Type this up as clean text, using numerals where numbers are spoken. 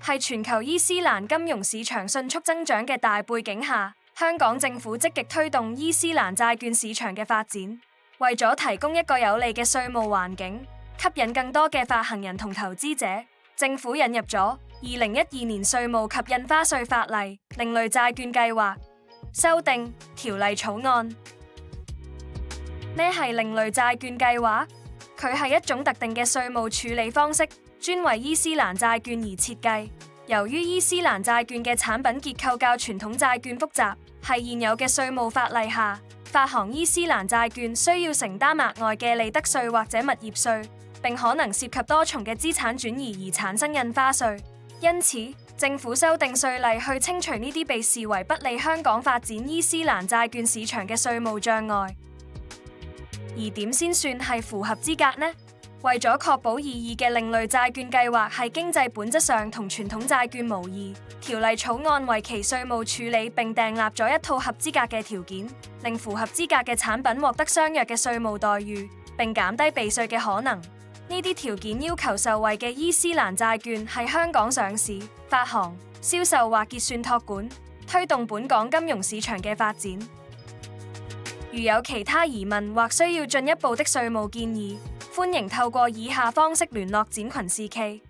係全球伊斯蘭金融市場迅速增長嘅大背景下，香港政府積極推動伊斯蘭債券市場嘅發展，為咗提供一個有利嘅稅務環境，吸引更多嘅發行人同投資者，政府引入咗2012年稅務及印花稅法例另類債券計劃修訂條例草案。咩係另類債券計劃？佢係一種特定嘅稅務處理方式，專為伊斯蘭債券而設計。由於伊斯蘭債券嘅產品結構較傳統債券複雜，係現有嘅稅務法例下，發行伊斯蘭債券需要承擔額外嘅利得稅或者物業稅，並可能涉及多重嘅資產轉移而產生印花稅。因此，政府修訂稅例去清除呢啲被視為不利香港發展伊斯蘭債券市場嘅稅務障礙。而點先算係符合資格呢？為咗確保擬議嘅另類債券計劃係經濟本質上同傳統債券無異，條例草案為其稅務處理並訂立咗一套合資格嘅條件，令符合資格嘅產品獲得相若嘅稅務待遇，並減低避稅嘅可能。呢啲條件要求受惠嘅伊斯蘭債券喺香港上市、發行、銷售或結算託管，推動本港金融市場嘅發展。如有其他疑問或需要進一步的稅務建議，歡迎透過以下方式聯絡展群 CK。